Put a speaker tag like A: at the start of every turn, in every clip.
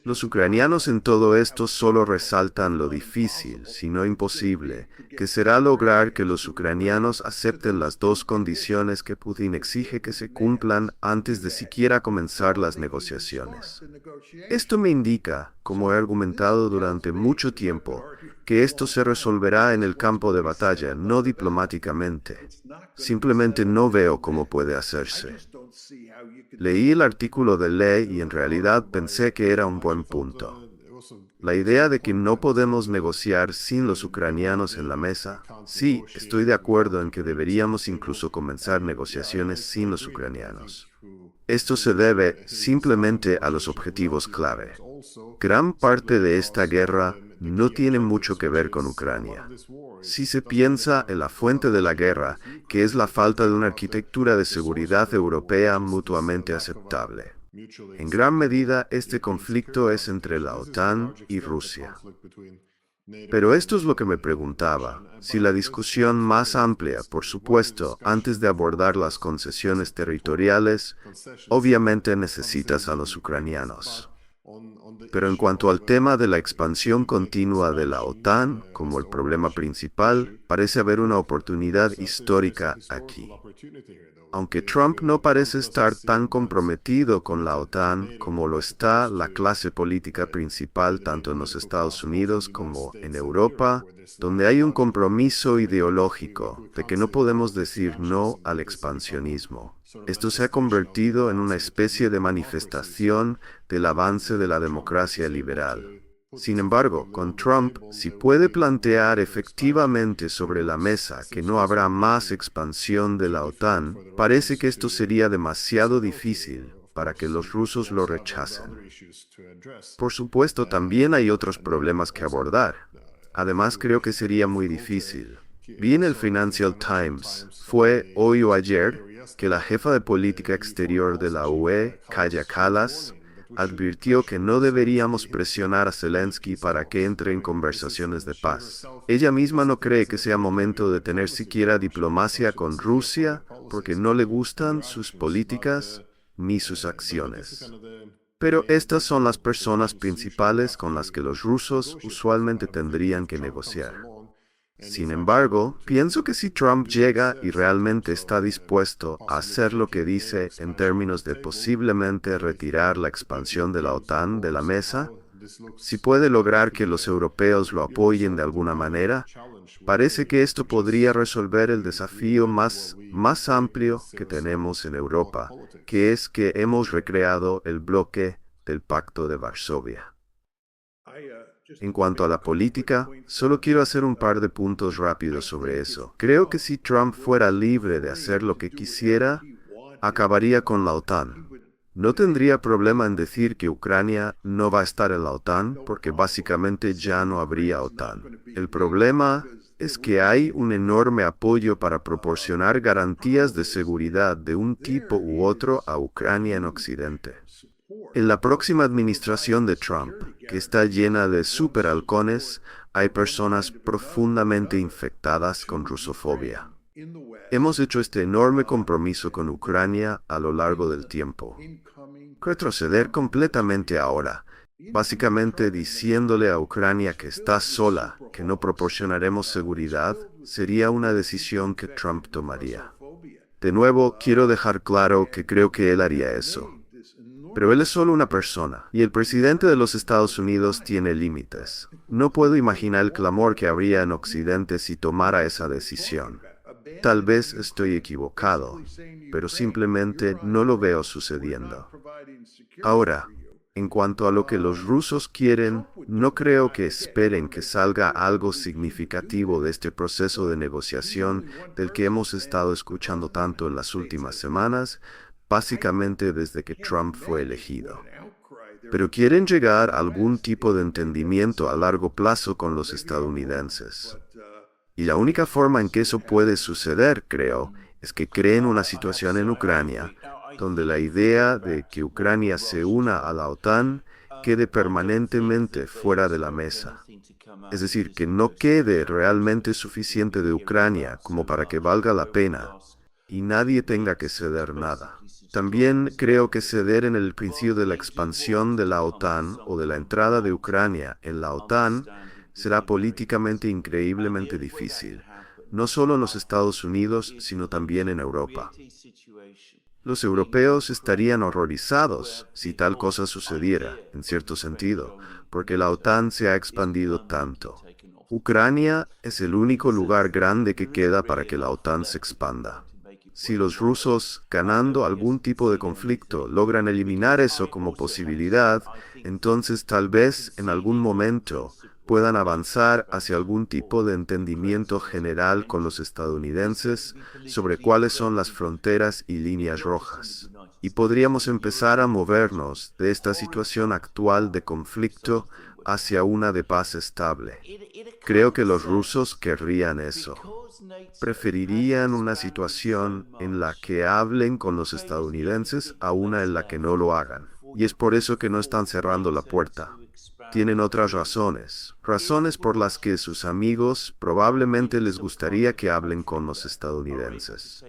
A: Los ucranianos en todo esto solo resaltan lo difícil, si no imposible, que será lograr que los ucranianos acepten las dos condiciones que Putin exige que se cumplan antes de siquiera comenzar las negociaciones. Esto me indica, como he argumentado durante mucho tiempo, que esto se resolverá en el campo de batalla, no diplomáticamente. Simplemente no veo cómo puede hacerse. Leí el artículo de ley y en realidad pensé que era un buen punto. La idea de que no podemos negociar sin los ucranianos en la mesa, sí, estoy de acuerdo en que deberíamos incluso comenzar negociaciones sin los ucranianos. Esto se debe simplemente a los objetivos clave. Gran parte de esta guerra no tiene mucho que ver con Ucrania. Si se piensa en la fuente de la guerra, que es la falta de una arquitectura de seguridad europea mutuamente aceptable. En gran medida, este conflicto es entre la OTAN y Rusia. Pero esto es lo que me preguntaba, si la discusión más amplia, por supuesto, antes de abordar las concesiones territoriales, obviamente necesitas a los ucranianos. Pero en cuanto al tema de la expansión continua de la OTAN como el problema principal, parece haber una oportunidad histórica aquí. Aunque Trump no parece estar tan comprometido con la OTAN como lo está la clase política principal tanto en los Estados Unidos como en Europa, donde hay un compromiso ideológico de que no podemos decir no al expansionismo. Esto se ha convertido en una especie de manifestación del avance de la democracia liberal. Sin embargo, con Trump, si puede plantear efectivamente sobre la mesa que no habrá más expansión de la OTAN, parece que esto sería demasiado difícil para que los rusos lo rechacen. Por supuesto, también hay otros problemas que abordar. Además, creo que sería muy difícil. Vi en el Financial Times, fue hoy o ayer, que la jefa de política exterior de la UE, Kaja Kallas, advirtió que no deberíamos presionar a Zelensky para que entre en conversaciones de paz. Ella misma no cree que sea momento de tener siquiera diplomacia con Rusia porque no le gustan sus políticas ni sus acciones. Pero estas son las personas principales con las que los rusos usualmente tendrían que negociar. Sin embargo, pienso que si Trump llega y realmente está dispuesto a hacer lo que dice en términos de posiblemente retirar la expansión de la OTAN de la mesa, si puede lograr que los europeos lo apoyen de alguna manera, parece que esto podría resolver el desafío más amplio que tenemos en Europa, que es que hemos recreado el bloque del Pacto de Varsovia. En cuanto a la política, solo quiero hacer un par de puntos rápidos sobre eso. Creo que si Trump fuera libre de hacer lo que quisiera, acabaría con la OTAN. No tendría problema en decir que Ucrania no va a estar en la OTAN porque básicamente ya no habría OTAN. El problema es que hay un enorme apoyo para proporcionar garantías de seguridad de un tipo u otro a Ucrania en Occidente. En la próxima administración de Trump, que está llena de superhalcones, hay personas profundamente infectadas con rusofobia. Hemos hecho este enorme compromiso con Ucrania a lo largo del tiempo. Retroceder completamente ahora, básicamente diciéndole a Ucrania que está sola, que no proporcionaremos seguridad, sería una decisión que Trump tomaría. De nuevo, quiero dejar claro que creo que él haría eso. Pero él es solo una persona, y el presidente de los Estados Unidos tiene límites. No puedo imaginar el clamor que habría en Occidente si tomara esa decisión. Tal vez estoy equivocado, pero simplemente no lo veo sucediendo. Ahora, en cuanto a lo que los rusos quieren, no creo que esperen que salga algo significativo de este proceso de negociación del que hemos estado escuchando tanto en las últimas semanas, básicamente desde que Trump fue elegido. Pero quieren llegar a algún tipo de entendimiento a largo plazo con los estadounidenses. Y la única forma en que eso puede suceder, creo, es que creen una situación en Ucrania, donde la idea de que Ucrania se una a la OTAN quede permanentemente fuera de la mesa. Es decir, que no quede realmente suficiente de Ucrania como para que valga la pena, y nadie tenga que ceder nada. También creo que ceder en el principio de la expansión de la OTAN o de la entrada de Ucrania en la OTAN será políticamente increíblemente difícil, no solo en los Estados Unidos, sino también en Europa. Los europeos estarían horrorizados si tal cosa sucediera, en cierto sentido, porque la OTAN se ha expandido tanto. Ucrania es el único lugar grande que queda para que la OTAN se expanda. Si los rusos, ganando algún tipo de conflicto, logran eliminar eso como posibilidad, entonces tal vez en algún momento puedan avanzar hacia algún tipo de entendimiento general con los estadounidenses sobre cuáles son las fronteras y líneas rojas. Y podríamos empezar a movernos de esta situación actual de conflicto hacia una de paz estable. Creo que los rusos querrían eso. Preferirían una situación en la que hablen con los estadounidenses a una en la que no lo hagan. Y es por eso que no están cerrando la puerta. Tienen otras razones, razones por las que sus amigos probablemente les gustaría que hablen con los estadounidenses.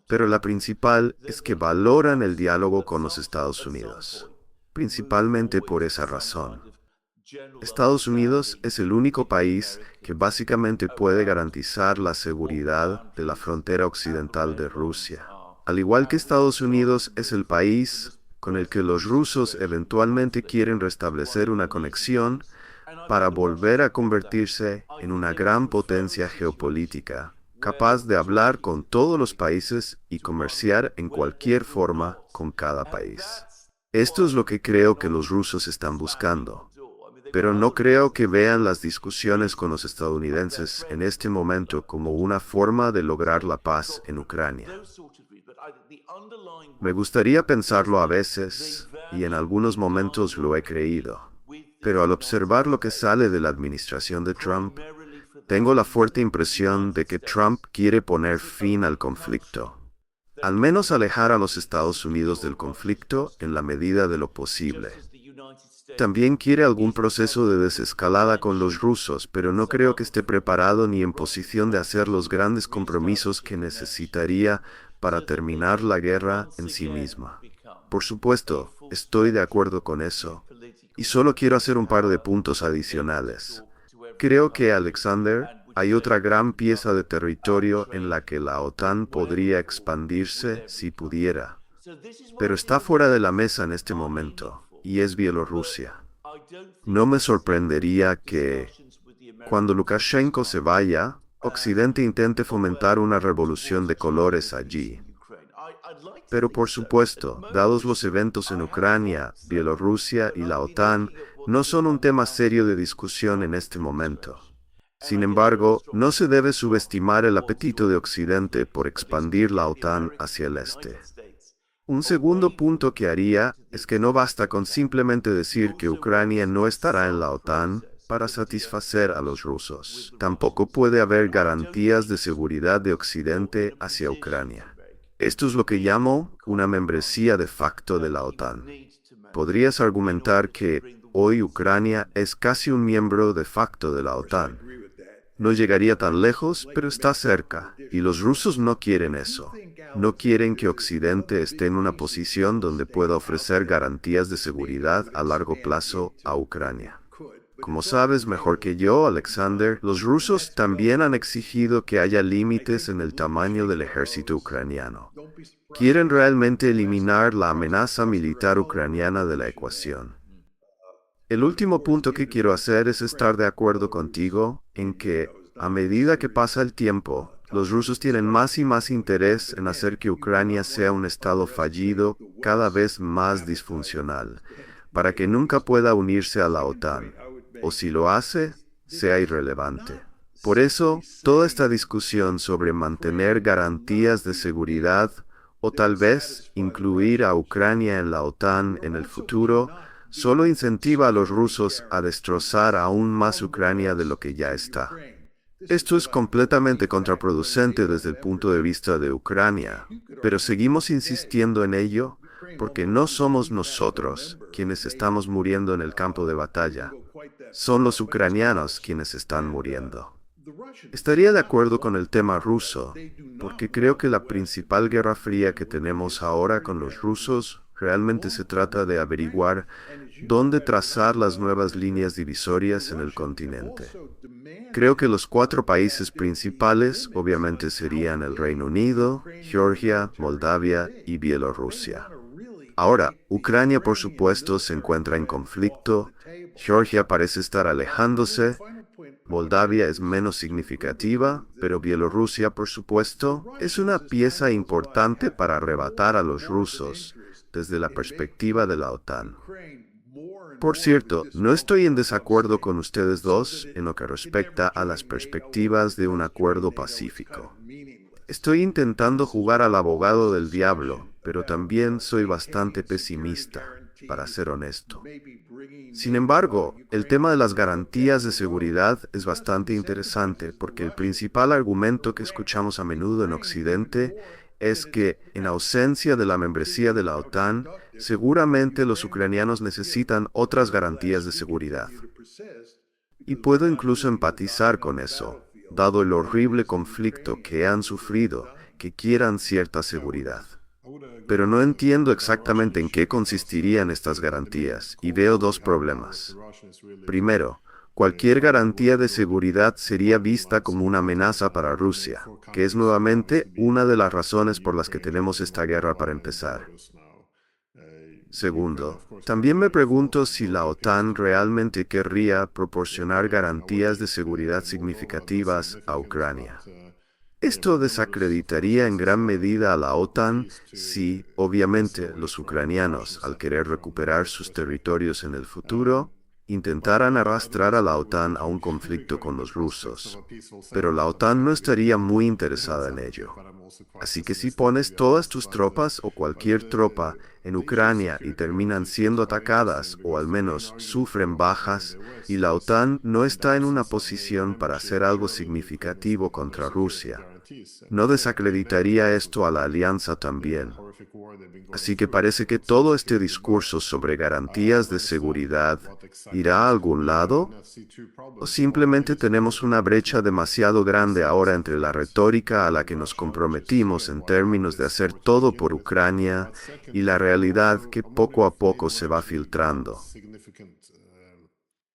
A: Pero la principal es que valoran el diálogo con los Estados Unidos, principalmente por esa razón. Estados Unidos es el único país que básicamente puede garantizar la seguridad de la frontera occidental de Rusia. Al igual que Estados Unidos es el país con el que los rusos eventualmente quieren restablecer una conexión para volver a convertirse en una gran potencia geopolítica, capaz de hablar con todos los países y comerciar en cualquier forma con cada país. Esto es lo que creo que los rusos están buscando. Pero no creo que vean las discusiones con los estadounidenses en este momento como una forma de lograr la paz en Ucrania. Me gustaría pensarlo a veces, y en algunos momentos lo he creído. Pero al observar lo que sale de la administración de Trump, tengo la fuerte impresión de que Trump quiere poner fin al conflicto. Al menos alejar a los Estados Unidos del conflicto en la medida de lo posible. También quiere algún proceso de desescalada con los rusos, pero no creo que esté preparado ni en posición de hacer los grandes compromisos que necesitaría para terminar la guerra en sí misma. Por supuesto, estoy de acuerdo con eso. Y solo quiero hacer un par de puntos adicionales. Creo que, Alexander, hay otra gran pieza de territorio en la que la OTAN podría expandirse si pudiera. Pero está fuera de la mesa en este momento, y es Bielorrusia. No me sorprendería que, cuando Lukashenko se vaya, Occidente intente fomentar una revolución de colores allí. Pero por supuesto, dados los eventos en Ucrania, Bielorrusia y la OTAN, no son un tema serio de discusión en este momento. Sin embargo, no se debe subestimar el apetito de Occidente por expandir la OTAN hacia el este. Un segundo punto que haría es que no basta con simplemente decir que Ucrania no estará en la OTAN para satisfacer a los rusos. Tampoco puede haber garantías de seguridad de Occidente hacia Ucrania. Esto es lo que llamo una membresía de facto de la OTAN. Podrías argumentar que hoy Ucrania es casi un miembro de facto de la OTAN. No llegaría tan lejos, pero está cerca, y los rusos no quieren eso. No quieren que Occidente esté en una posición donde pueda ofrecer garantías de seguridad a largo plazo a Ucrania. Como sabes mejor que yo, Alexander, los rusos también han exigido que haya límites en el tamaño del ejército ucraniano. Quieren realmente eliminar la amenaza militar ucraniana de la ecuación. El último punto que quiero hacer es estar de acuerdo contigo en que, a medida que pasa el tiempo, los rusos tienen más y más interés en hacer que Ucrania sea un estado fallido, cada vez más disfuncional, para que nunca pueda unirse a la OTAN, o si lo hace, sea irrelevante. Por eso, toda esta discusión sobre mantener garantías de seguridad, o tal vez incluir a Ucrania en la OTAN en el futuro, solo incentiva a los rusos a destrozar aún más Ucrania de lo que ya está. Esto es completamente contraproducente desde el punto de vista de Ucrania, pero seguimos insistiendo en ello porque no somos nosotros quienes estamos muriendo en el campo de batalla. Son los ucranianos quienes están muriendo. Estaría de acuerdo con el tema ruso, porque creo que la principal guerra fría que tenemos ahora con los rusos realmente se trata de averiguar dónde trazar las nuevas líneas divisorias en el continente. Creo que los cuatro países principales obviamente serían el Reino Unido, Georgia, Moldavia y Bielorrusia. Ahora, Ucrania por supuesto se encuentra en conflicto, Georgia parece estar alejándose, Moldavia es menos significativa, pero Bielorrusia por supuesto es una pieza importante para arrebatar a los rusos desde la perspectiva de la OTAN. Por cierto, no estoy en desacuerdo con ustedes dos en lo que respecta a las perspectivas de un acuerdo pacífico. Estoy intentando jugar al abogado del diablo, pero también soy bastante pesimista, para ser honesto. Sin embargo, el tema de las garantías de seguridad es bastante interesante porque el principal argumento que escuchamos a menudo en Occidente es que, en ausencia de la membresía de la OTAN, seguramente los ucranianos necesitan otras garantías de seguridad. Y puedo incluso empatizar con eso, dado el horrible conflicto que han sufrido, que quieran cierta seguridad. Pero no entiendo exactamente en qué consistirían estas garantías, y veo dos problemas. Primero, cualquier garantía de seguridad sería vista como una amenaza para Rusia, que es nuevamente una de las razones por las que tenemos esta guerra para empezar. Segundo, también me pregunto si la OTAN realmente querría proporcionar garantías de seguridad significativas a Ucrania. Esto desacreditaría en gran medida a la OTAN si, obviamente, los ucranianos, al querer recuperar sus territorios en el futuro, intentaran arrastrar a la OTAN a un conflicto con los rusos. Pero la OTAN no estaría muy interesada en ello. Así que si pones todas tus tropas o cualquier tropa en Ucrania y terminan siendo atacadas o al menos sufren bajas, y la OTAN no está en una posición para hacer algo significativo contra Rusia, ¿no desacreditaría esto a la alianza también? Así que parece que todo este discurso sobre garantías de seguridad irá a algún lado, o simplemente tenemos una brecha demasiado grande ahora entre la retórica a la que nos comprometimos en términos de hacer todo por Ucrania y la realidad que poco a poco se va filtrando.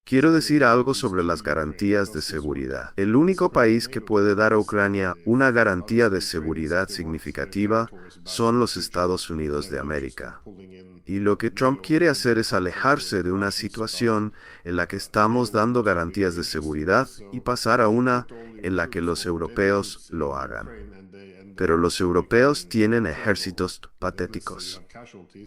A: Quiero decir algo sobre las garantías de seguridad. El único país que puede dar a Ucrania una garantía de seguridad significativa son los Estados Unidos de América. Y lo que Trump quiere hacer es alejarse de una situación en la que estamos dando garantías de seguridad y pasar a una en la que los europeos lo hagan. Pero los europeos tienen ejércitos patéticos.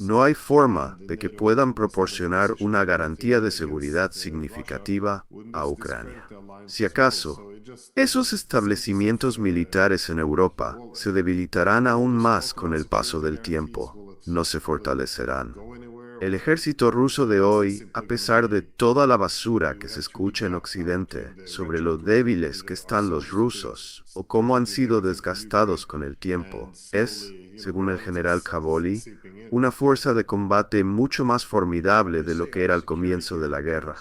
A: No hay forma de que puedan proporcionar una garantía de seguridad significativa a Ucrania. Si acaso, esos establecimientos militares en Europa se debilitarán aún más con el paso del tiempo, no se fortalecerán. El ejército ruso de hoy, a pesar de toda la basura que se escucha en Occidente sobre lo débiles que están los rusos o cómo han sido desgastados con el tiempo, es, según el general Kavoli, una fuerza de combate mucho más formidable de lo que era al comienzo de la guerra.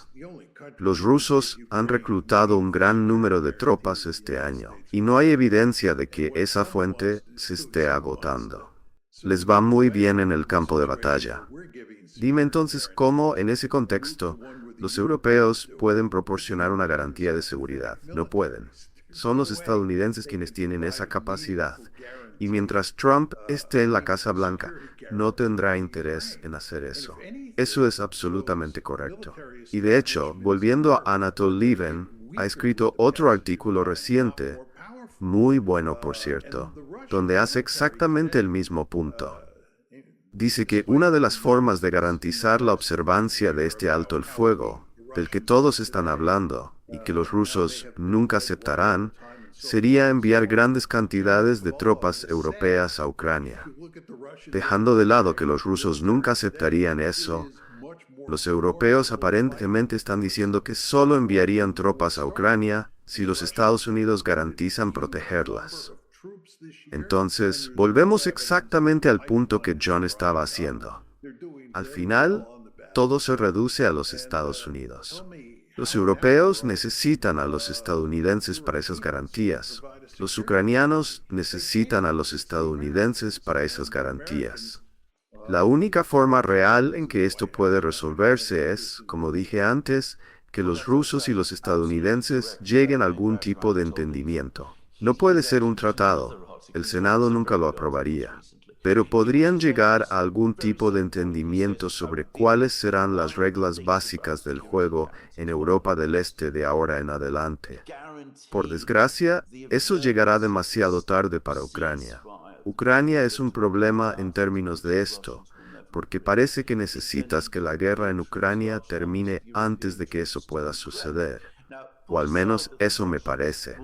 A: Los rusos han reclutado un gran número de tropas este año, y no hay evidencia de que esa fuente se esté agotando. Les va muy bien en el campo de batalla. Dime entonces cómo, en ese contexto, los europeos pueden proporcionar una garantía de seguridad. No pueden. Son los estadounidenses quienes tienen esa capacidad. Y mientras Trump esté en la Casa Blanca, no tendrá interés en hacer eso. Eso es absolutamente correcto. Y de hecho, volviendo a Anatol Lieven, ha escrito otro artículo reciente, muy bueno por cierto, donde hace exactamente el mismo punto. Dice que una de las formas de garantizar la observancia de este alto el fuego, del que todos están hablando y que los rusos nunca aceptarán, sería enviar grandes cantidades de tropas europeas a Ucrania. Dejando de lado que los rusos nunca aceptarían eso, los europeos aparentemente están diciendo que solo enviarían tropas a Ucrania si los Estados Unidos garantizan protegerlas. Entonces, volvemos exactamente al punto que John estaba haciendo. Al final, todo se reduce a los Estados Unidos. Los europeos necesitan a los estadounidenses para esas garantías. Los ucranianos necesitan a los estadounidenses para esas garantías. La única forma real en que esto puede resolverse es, como dije antes, que los rusos y los estadounidenses lleguen a algún tipo de entendimiento. No puede ser un tratado. El Senado nunca lo aprobaría. Pero podrían llegar a algún tipo de entendimiento sobre cuáles serán las reglas básicas del juego en Europa del Este de ahora en adelante. Por desgracia, eso llegará demasiado tarde para Ucrania. Ucrania es un problema en términos de esto, porque parece que necesitas que la guerra en Ucrania termine antes de que eso pueda suceder. O al menos eso me parece.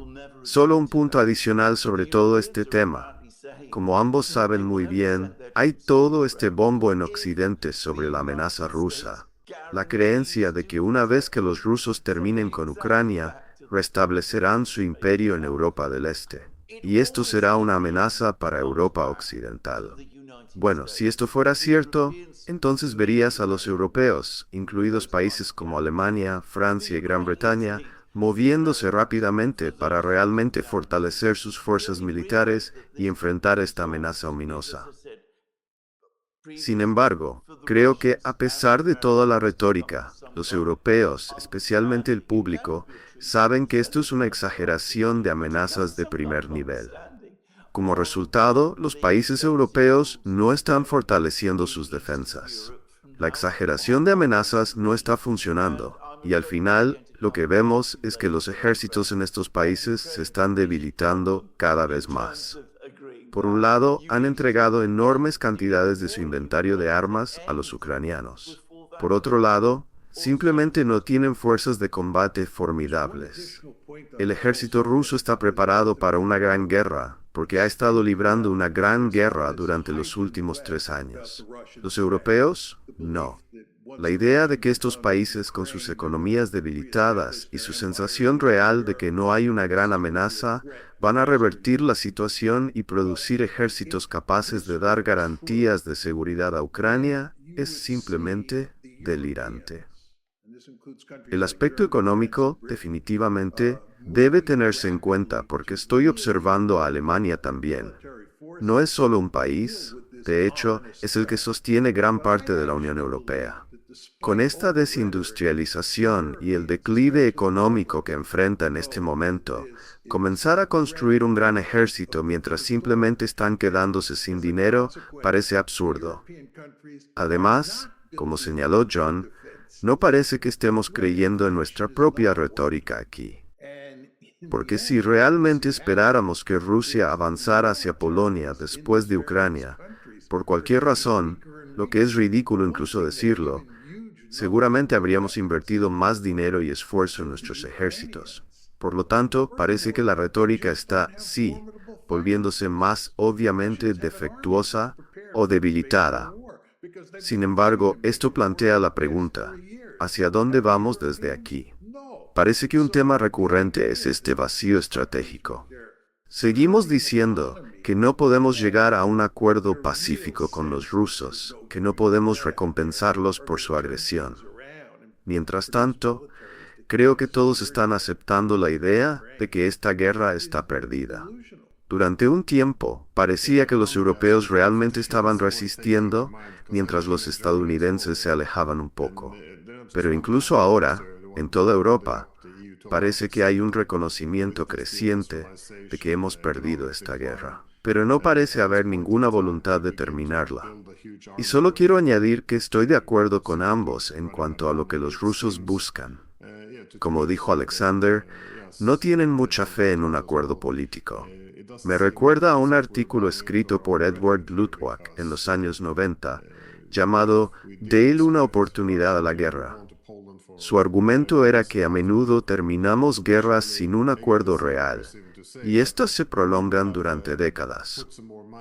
A: Solo un punto adicional sobre todo este tema. Como ambos saben muy bien, hay todo este bombo en Occidente sobre la amenaza rusa. La creencia de que una vez que los rusos terminen con Ucrania, restablecerán su imperio en Europa del Este. Y esto será una amenaza para Europa Occidental. Bueno, si esto fuera cierto, entonces verías a los europeos, incluidos países como Alemania, Francia y Gran Bretaña, moviéndose rápidamente para realmente fortalecer sus fuerzas militares y enfrentar esta amenaza ominosa. Sin embargo, creo que a pesar de toda la retórica, los europeos, especialmente el público, saben que esto es una exageración de amenazas de primer nivel. Como resultado, los países europeos no están fortaleciendo sus defensas. La exageración de amenazas no está funcionando, y al final, lo que vemos es que los ejércitos en estos países se están debilitando cada vez más. Por un lado, han entregado enormes cantidades de su inventario de armas a los ucranianos. Por otro lado, simplemente no tienen fuerzas de combate formidables. El ejército ruso está preparado para una gran guerra, porque ha estado librando una gran guerra durante los últimos 3 años. Los europeos, no. La idea de que estos países con sus economías debilitadas y su sensación real de que no hay una gran amenaza van a revertir la situación y producir ejércitos capaces de dar garantías de seguridad a Ucrania es simplemente delirante. El aspecto económico, definitivamente, debe tenerse en cuenta porque estoy observando a Alemania también. No es solo un país, de hecho, es el que sostiene gran parte de la Unión Europea. Con esta desindustrialización y el declive económico que enfrenta en este momento, comenzar a construir un gran ejército mientras simplemente están quedándose sin dinero parece absurdo. Además, como señaló John, no parece que estemos creyendo en nuestra propia retórica aquí. Porque si realmente esperáramos que Rusia avanzara hacia Polonia después de Ucrania, por cualquier razón, lo que es ridículo incluso decirlo, seguramente habríamos invertido más dinero y esfuerzo en nuestros ejércitos. Por lo tanto, parece que la retórica está, sí, volviéndose más obviamente defectuosa o debilitada. Sin embargo, esto plantea la pregunta, ¿hacia dónde vamos desde aquí? Parece que un tema recurrente es este vacío estratégico. Seguimos diciendo que no podemos llegar a un acuerdo pacífico con los rusos, que no podemos recompensarlos por su agresión. Mientras tanto, creo que todos están aceptando la idea de que esta guerra está perdida. Durante un tiempo, parecía que los europeos realmente estaban resistiendo, mientras los estadounidenses se alejaban un poco. Pero incluso ahora, en toda Europa, parece que hay un reconocimiento creciente de que hemos perdido esta guerra. Pero no parece haber ninguna voluntad de terminarla. Y solo quiero añadir que estoy de acuerdo con ambos en cuanto a lo que los rusos buscan. Como dijo Alexander, no tienen mucha fe en un acuerdo político. Me recuerda a un artículo escrito por Edward Luttwak en los años 90, llamado «Dale una oportunidad a la guerra». Su argumento era que a menudo terminamos guerras sin un acuerdo real, y estas se prolongan durante décadas.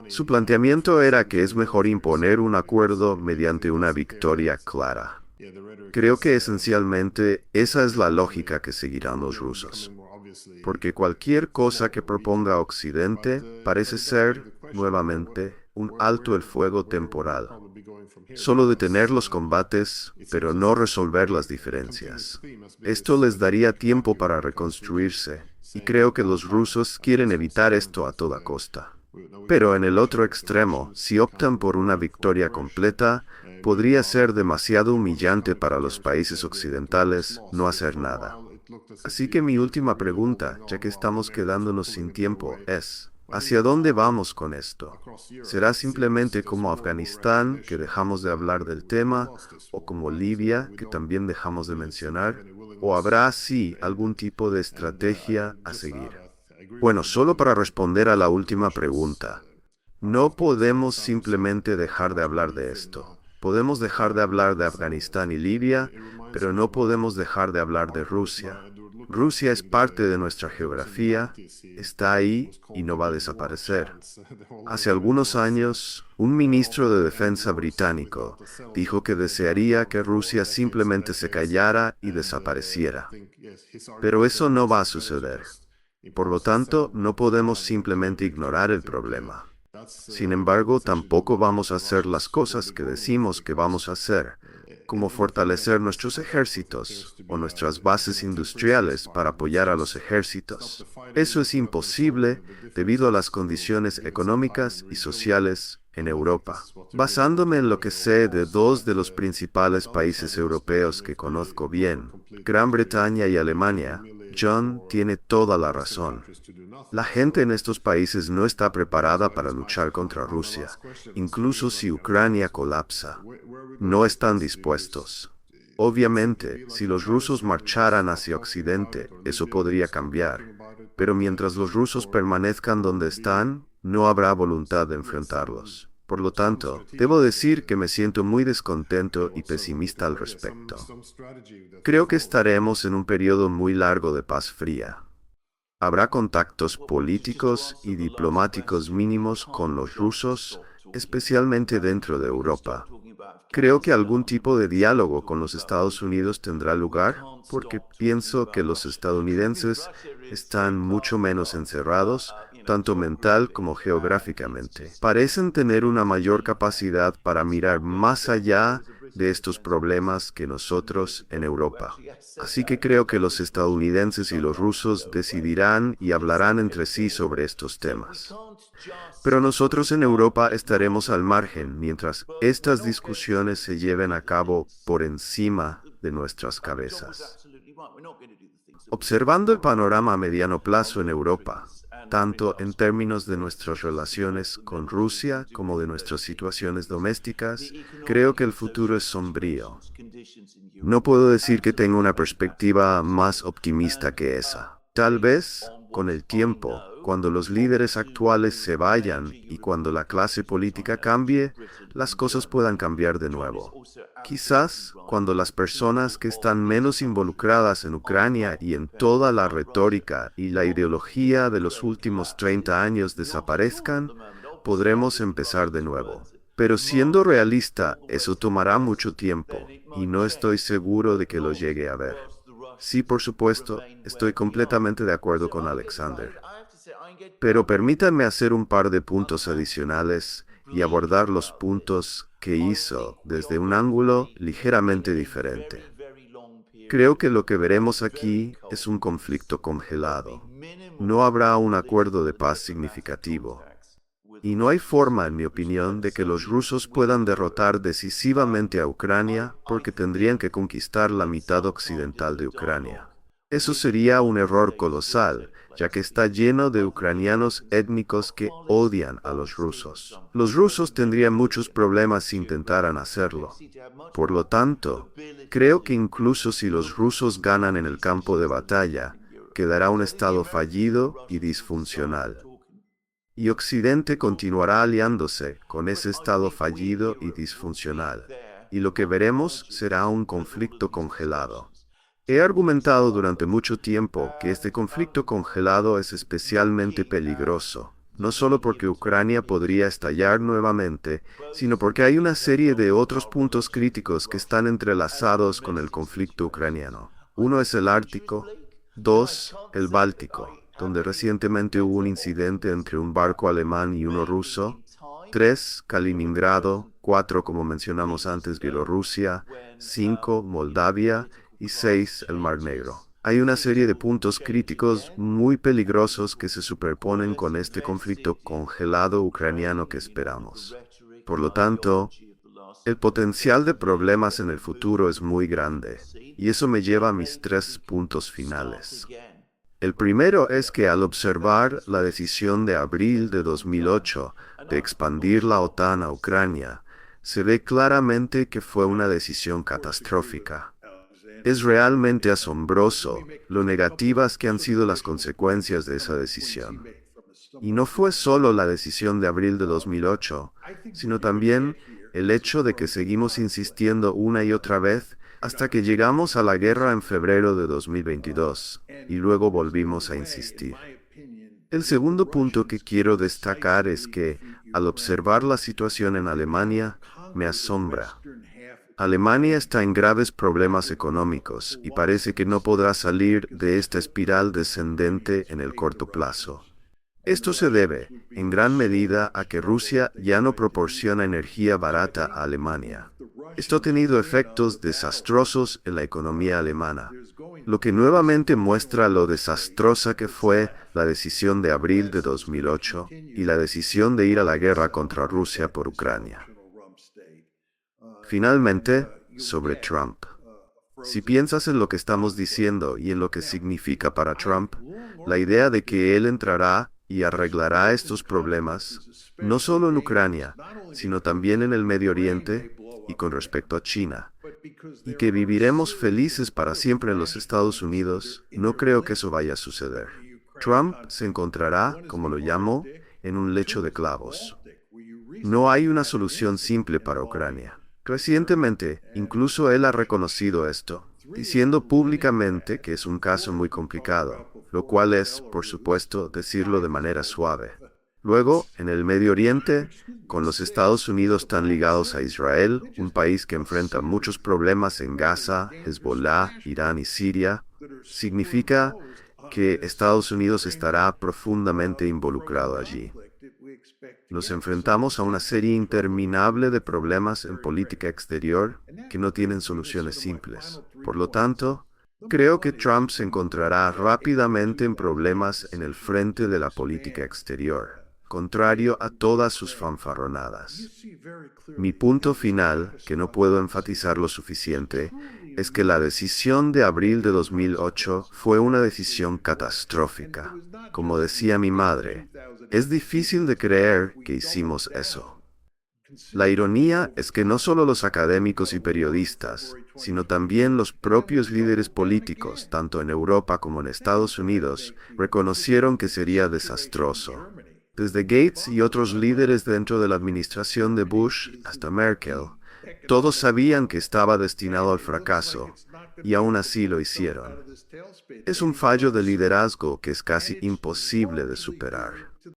A: Su planteamiento era que es mejor imponer un acuerdo mediante una victoria clara. Creo que esencialmente esa es la lógica que seguirán los rusos. Porque cualquier cosa que proponga Occidente parece ser, nuevamente, un alto el fuego temporal. Solo detener los combates, pero no resolver las diferencias. Esto les daría tiempo para reconstruirse, y creo que los rusos quieren evitar esto a toda costa. Pero en el otro extremo, si optan por una victoria completa, podría ser demasiado humillante para los países occidentales no hacer nada. Así que mi última pregunta, ya que estamos quedándonos sin tiempo, es, ¿hacia dónde vamos con esto? ¿Será simplemente como Afganistán, que dejamos de hablar del tema, o como Libia, que también dejamos de mencionar? ¿O habrá, sí, algún tipo de estrategia a seguir? Bueno, solo para responder a la última pregunta, no podemos simplemente dejar de hablar de esto. Podemos dejar de hablar de Afganistán y Libia, pero no podemos dejar de hablar de Rusia. Rusia es parte de nuestra geografía, está ahí y no va a desaparecer. Hace algunos años, un ministro de Defensa británico dijo que desearía que Rusia simplemente se callara y desapareciera. Pero eso no va a suceder. Por lo tanto, no podemos simplemente ignorar el problema. Sin embargo, tampoco vamos a hacer las cosas que decimos que vamos a hacer, como fortalecer nuestros ejércitos o nuestras bases industriales para apoyar a los ejércitos. Eso es imposible debido a las condiciones económicas y sociales en Europa. Basándome en lo que sé de dos de los principales países europeos que conozco bien, Gran Bretaña y Alemania, John tiene toda la razón. La gente en estos países no está preparada para luchar contra Rusia, incluso si Ucrania colapsa. No están dispuestos. Obviamente, si los rusos marcharan hacia Occidente, eso podría cambiar. Pero mientras los rusos permanezcan donde están, no habrá voluntad de enfrentarlos. Por lo tanto, debo decir que me siento muy descontento y pesimista al respecto. Creo que estaremos en un periodo muy largo de paz fría. Habrá contactos políticos y diplomáticos mínimos con los rusos, especialmente dentro de Europa. Creo que algún tipo de diálogo con los Estados Unidos tendrá lugar, porque pienso que los estadounidenses están mucho menos encerrados, tanto mental como geográficamente. Parecen tener una mayor capacidad para mirar más allá de estos problemas que nosotros en Europa. Así que creo que los estadounidenses y los rusos decidirán y hablarán entre sí sobre estos temas. Pero nosotros en Europa estaremos al margen mientras estas discusiones se lleven a cabo por encima de nuestras cabezas. Observando el panorama a mediano plazo en Europa, tanto en términos de nuestras relaciones con Rusia como de nuestras situaciones domésticas, creo que el futuro es sombrío. No puedo decir que tenga una perspectiva más optimista que esa. Tal vez, con el tiempo, cuando los líderes actuales se vayan y cuando la clase política cambie, las cosas puedan cambiar de nuevo. Quizás, cuando las personas que están menos involucradas en Ucrania y en toda la retórica y la ideología de los últimos 30 años desaparezcan, podremos empezar de nuevo. Pero siendo realista, eso tomará mucho tiempo, y no estoy seguro de que lo llegue a ver. Sí, por supuesto, estoy completamente de acuerdo con Alexander. Pero permítanme hacer un par de puntos adicionales y abordar los puntos que hizo desde un ángulo ligeramente diferente. Creo que lo que veremos aquí es un conflicto congelado. No habrá un acuerdo de paz significativo. Y no hay forma, en mi opinión, de que los rusos puedan derrotar decisivamente a Ucrania porque tendrían que conquistar la mitad occidental de Ucrania. Eso sería un error colosal, ya que está lleno de ucranianos étnicos que odian a los rusos. Los rusos tendrían muchos problemas si intentaran hacerlo. Por lo tanto, creo que incluso si los rusos ganan en el campo de batalla, quedará un estado fallido y disfuncional. Y Occidente continuará aliándose con ese estado fallido y disfuncional. Y lo que veremos será un conflicto congelado. He argumentado durante mucho tiempo que este conflicto congelado es especialmente peligroso, no solo porque Ucrania podría estallar nuevamente, sino porque hay una serie de otros puntos críticos que están entrelazados con el conflicto ucraniano. Uno es el Ártico, dos, el Báltico, donde recientemente hubo un incidente entre un barco alemán y uno ruso. 3. Kaliningrado. 4. Como mencionamos antes, Bielorrusia. 5. Moldavia. Y 6. El Mar Negro. Hay una serie de puntos críticos muy peligrosos que se superponen con este conflicto congelado ucraniano que esperamos. Por lo tanto, el potencial de problemas en el futuro es muy grande, y eso me lleva a mis 3 puntos finales. El primero es que al observar la decisión de abril de 2008 de expandir la OTAN a Ucrania, se ve claramente que fue una decisión catastrófica. Es realmente asombroso lo negativas que han sido las consecuencias de esa decisión. Y no fue solo la decisión de abril de 2008, sino también el hecho de que seguimos insistiendo una y otra vez hasta que llegamos a la guerra en febrero de 2022, y luego volvimos a insistir. El segundo punto que quiero destacar es que, al observar la situación en Alemania, me asombra. Alemania está en graves problemas económicos y parece que no podrá salir de esta espiral descendente en el corto plazo. Esto se debe, en gran medida, a que Rusia ya no proporciona energía barata a Alemania. Esto ha tenido efectos desastrosos en la economía alemana, lo que nuevamente muestra lo desastrosa que fue la decisión de abril de 2008 y la decisión de ir a la guerra contra Rusia por Ucrania. Finalmente, sobre Trump. Si piensas en lo que estamos diciendo y en lo que significa para Trump, la idea de que él entrará y arreglará estos problemas, no solo en Ucrania, sino también en el Medio Oriente y con respecto a China, y que viviremos felices para siempre en los Estados Unidos, no creo que eso vaya a suceder. Trump se encontrará, como lo llamo, en un lecho de clavos. No hay una solución simple para Ucrania. Recientemente, incluso él ha reconocido esto, diciendo públicamente que es un caso muy complicado, lo cual es, por supuesto, decirlo de manera suave. Luego, en el Medio Oriente, con los Estados Unidos tan ligados a Israel, un país que enfrenta muchos problemas en Gaza, Hezbollah, Irán y Siria, significa que Estados Unidos estará profundamente involucrado allí. Nos enfrentamos a una serie interminable de problemas en política exterior que no tienen soluciones simples. Por lo tanto, creo que Trump se encontrará rápidamente en problemas en el frente de la política exterior, contrario a todas sus fanfarronadas. Mi punto final, que no puedo enfatizar lo suficiente, es que la decisión de abril de 2008 fue una decisión catastrófica. Como decía mi madre, es difícil de creer que hicimos eso. La ironía es que no solo los académicos y periodistas, sino también los propios líderes políticos, tanto en Europa como en Estados Unidos, reconocieron que sería desastroso. Desde Gates y otros líderes dentro de la administración de Bush hasta Merkel, todos sabían que estaba destinado al fracaso, y aún así lo hicieron. Es un fallo de liderazgo que es casi imposible de superar.